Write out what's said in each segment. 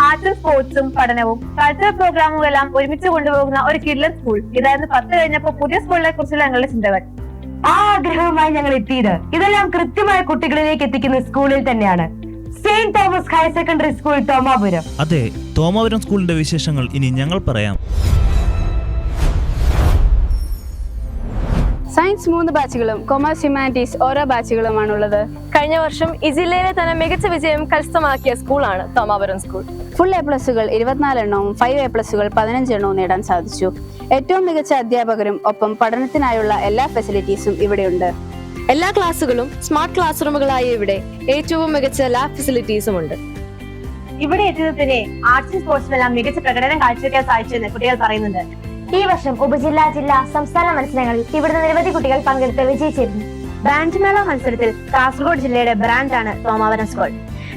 ആർട്സും സ്പോർട്സും പഠനവും കൾച്ചറൽ പ്രോഗ്രാമുകളും എല്ലാം ഒരുമിച്ച് കൊണ്ടുപോകുന്ന ഒരു കിഡ്ലൻ സ്കൂൾ. ഇതായിരുന്നു 10 കഴിഞ്ഞപ്പോൾ പുതിയ സ്കൂളിനെ കുറിച്ചുള്ള ഞങ്ങളുടെ ചിന്തകൾ. ആ ആഗ്രഹവുമായി ഞങ്ങൾ എത്തിയത് ഇതെല്ലാം കൃത്യമായ കുട്ടികളിലേക്ക് എത്തിക്കുന്ന സ്കൂളിൽ തന്നെയാണ്. Saint Thomas higher secondary school Thomapuram. അതെ, തോമാപുരം സ്കൂളിന്റെ വിശേഷങ്ങൾ ഇനി ഞങ്ങൾ പറയാം. സയൻസ് 3 ബാച്ചുകളും കൊമേഴ്സ് ഹ്യൂമാനിറ്റീസ് ഓരോ ബാച്ചുകളുമാണുള്ളത്. കഴിഞ്ഞ വർഷം ഈ ജില്ലയിലെ തന്നെ മികച്ച വിജയം കരസ്ഥമാക്കിയ സ്കൂളാണ് തോമാപുരം സ്കൂൾ. ഫുൾ എ പ്ലസുകൾ 24 എണ്ണവും 5 എ പ്ലസുകൾ 15 എണ്ണവും നേടാൻ സാധിച്ചു. ഏറ്റവും മികച്ച അധ്യാപകരും ഒപ്പം പഠനത്തിനായുള്ള എല്ലാ ഫെസിലിറ്റീസും ഇവിടെയുണ്ട്. എല്ലാ ക്ലാസുകളും സ്മാർട്ട് ക്ലാസ് റൂമുകളായി ഇവിടെ ഏറ്റവും മികച്ച ലാബ് ഫെസിലിറ്റീസും ഉണ്ട്. ഇവിടെ എത്തിയത് പിന്നെ ആർട്സും സ്പോർട്സിലെല്ലാം മികച്ച പ്രകടനം കാഴ്ചവെക്കാൻ സാധിച്ചെന്ന് കുട്ടികൾ പറയുന്നുണ്ട്. ഈ വർഷം ഉപജില്ലാ, ജില്ലാ, സംസ്ഥാന മത്സരങ്ങളിൽ ഇവിടുന്ന് നിരവധി കുട്ടികൾ പങ്കെടുത്ത് വിജയിച്ചിരുന്നു. ബ്രാഞ്ച് മേള മത്സരത്തിൽ കാസർഗോഡ് ജില്ലയുടെ ബ്രാൻഡാണ് തോമാപുരം സ്കൂൾ.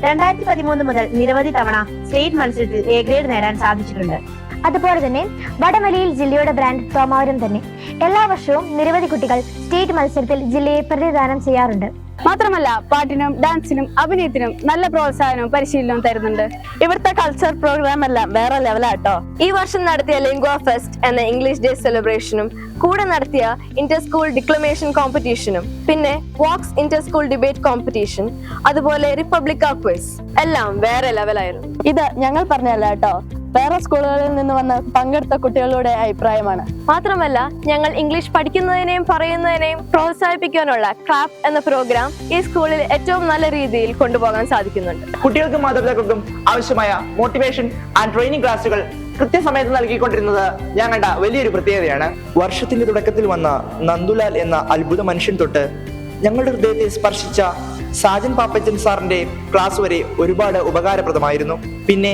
2013 മുതൽ നിരവധി തവണ സ്റ്റേറ്റ് മത്സരത്തിൽ എ ഗ്രേഡ് നേടാൻ സാധിച്ചിട്ടുണ്ട്. അതുപോലെ തന്നെ വടമലയിൽ ജില്ലയുടെ ബ്രാൻഡ് തോമാപുരം തന്നെ. എല്ലാ വർഷവും നിരവധി കുട്ടികൾ സ്റ്റേറ്റ് മത്സരത്തിൽ ജില്ലയെ പ്രതിനിധാനം ചെയ്യാറുണ്ട്. മാത്രമല്ല പാട്ടിനും ഡാൻസിനും അഭിനയത്തിനും നല്ല പ്രോത്സാഹനവും പരിശീലനവും തരുന്നുണ്ട്. ഇവിടുത്തെ കൾച്ചർ പ്രോഗ്രാം എല്ലാം വേറെ ലെവലാട്ടോ. ഈ വർഷം നടത്തിയ ലിംഗ്വ ഫെസ്റ്റ് എന്ന ഇംഗ്ലീഷ് ഡേ സെലിബ്രേഷനും കൂടെ നടത്തിയ ഇന്റർ സ്കൂൾ ഡിക്ലമേഷൻ കോമ്പറ്റീഷനും പിന്നെ vox inter school debate competition, അതുപോലെ റിപ്പബ്ലിക്ക ക്വിസ് എല്ലാം വേറെ ലെവലായിരുന്നു. ഇത് ഞങ്ങൾ പറഞ്ഞല്ല കേട്ടോ, വേറെ സ്കൂളുകളിൽ നിന്ന് വന്ന് പങ്കെടുത്ത കുട്ടികളുടെ അഭിപ്രായമാണ്. മാത്രമല്ല ഞങ്ങൾ ഇംഗ്ലീഷ് പഠിക്കുന്നതിനെയും പറയുന്നതിനെയും പ്രോത്സാഹിപ്പിക്കാനുള്ള ക്രാഫ്റ്റ് എന്ന പ്രോഗ്രാം ഈ സ്കൂളിൽ ഏറ്റവും നല്ല രീതിയിൽ കൊണ്ടുപോകാൻ സാധിക്കുന്നുണ്ട്. കുട്ടികൾക്കും മാതാപിതാക്കൾക്കും ആവശ്യമായ മോട്ടിവേഷൻ ആൻഡ് ട്രെയിനിങ് ക്ലാസുകൾ കൃത്യസമയത്ത് നൽകിക്കൊണ്ടിരുന്നത് ഞാൻ കണ്ട വലിയൊരു പ്രത്യേകതയാണ്. വർഷത്തിന്റെ തുടക്കത്തിൽ വന്ന നന്ദുലാൽ എന്ന അത്ഭുത മനുഷ്യൻ തൊട്ട് ഞങ്ങളുടെ ഹൃദയത്തെ സ്പർശിച്ച സാജൻ പാപ്പച്ചൻ സാറിന്റെ ക്ലാസ് വരെ ഒരുപാട് ഉപകാരപ്രദമായിരുന്നു. പിന്നെ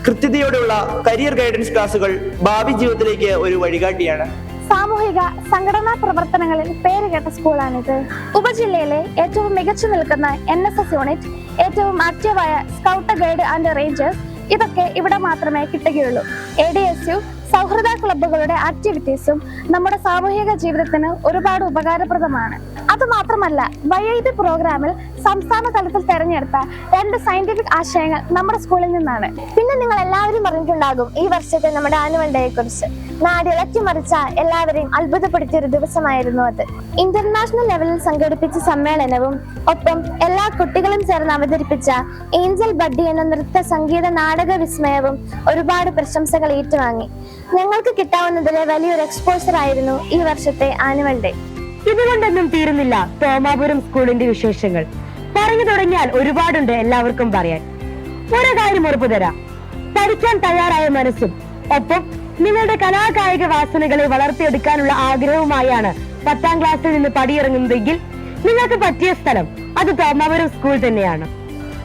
കൃത്യതയോടെയുള്ള കരിയർ ഗൈഡൻസ് ക്ലാസുകൾ ഭാവി ജീവിതത്തിലേക്ക് ഒരു വഴികാട്ടിയാണ്. സാമൂഹിക സംഘടനാ പ്രവർത്തനങ്ങളിൽ പേരുകേട്ട സ്കൂളാണിത്. ഉപജില്ലയിലെ ഏറ്റവും മികച്ചു നിൽക്കുന്ന NSS യൂണിറ്റ്, ഏറ്റവും ആക്റ്റീവായ സ്കൗട്ട്, ഗൈഡ് ആൻഡ് റേഞ്ചേഴ്സ്, ഇതൊക്കെ ഇവിടെ മാത്രമേ കിട്ടുകയുള്ളൂ. ADSU സൗഹൃദ ക്ലബ്ബുകളുടെ ആക്ടിവിറ്റീസും നമ്മുടെ സാമൂഹിക ജീവിതത്തിന് ഒരുപാട് ഉപകാരപ്രദമാണ്. അതുമാത്രമല്ല YIB പ്രോഗ്രാമിൽ സംസ്ഥാന തലത്തിൽ തെരഞ്ഞെടുത്ത 2 സയന്റിഫിക് ആശയങ്ങൾ നമ്മുടെ സ്കൂളിൽ നിന്നാണ്. പിന്നെ നിങ്ങൾ എല്ലാവരും പറഞ്ഞിട്ടുണ്ടാകും ഈ വർഷത്തെ നമ്മുടെ ആനുവൽ ഡേയെ കുറിച്ച്. നാടിളക്കി മറിച്ച എല്ലാവരെയും അത്ഭുതപ്പെടുത്തിയ ഒരു ദിവസമായിരുന്നു അത്. ഇന്റർനാഷണൽ ലെവലിൽ സംഘടിപ്പിച്ച സമ്മേളനവും ഒപ്പം എല്ലാ കുട്ടികളും ചേർന്ന് അവതരിപ്പിച്ച ഏഞ്ചൽ ബഡ്ഡി എന്ന നൃത്ത സംഗീത നാടക വിസ്മയവും ഒരുപാട് പ്രശംസകൾ ഏറ്റുവാങ്ങി. ഞങ്ങൾക്ക് കിട്ടാവുന്നതിലെ വലിയൊരു എക്സ്പോഷർ ആയിരുന്നു ഈ വർഷത്തെ ആനുവൽ ഡേ. ഇതുകൊണ്ടൊന്നും തീരുന്നില്ല തോമാപുരം സ്കൂളിന്റെ വിശേഷങ്ങൾ. പറഞ്ഞു തുടങ്ങിയാൽ ഒരുപാടുണ്ട് എല്ലാവർക്കും പറയാൻ. ഒരു കാര്യം ഉറപ്പു തരാം, പഠിക്കാൻ തയ്യാറായ മനസ്സും ഒപ്പം നിങ്ങളുടെ കലാകായിക വാസനകളെ വളർത്തിയെടുക്കാനുള്ള ആഗ്രഹവുമായാണ് 10ാം ക്ലാസ്സിൽ നിന്ന് പടിയിറങ്ങുന്നതെങ്കിൽ നിങ്ങൾക്ക് പറ്റിയ സ്ഥലം അത് തോമാപുരം സ്കൂൾ തന്നെയാണ്.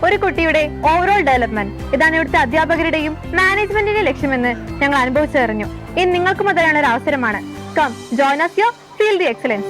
ഒരു കുട്ടിയുടെ ഓവറോൾ ഡെവലപ്മെന്റ്, ഇതാണ് ഇവിടുത്തെ അധ്യാപകരുടെയും മാനേജ്മെന്റിന്റെ ലക്ഷ്യമെന്ന് ഞങ്ങൾ അനുഭവിച്ചറിഞ്ഞു. ഇനി നിങ്ങൾക്കും അതിനുള്ള ഒരു അവസരമാണ്. Come join us here, feel the excellence.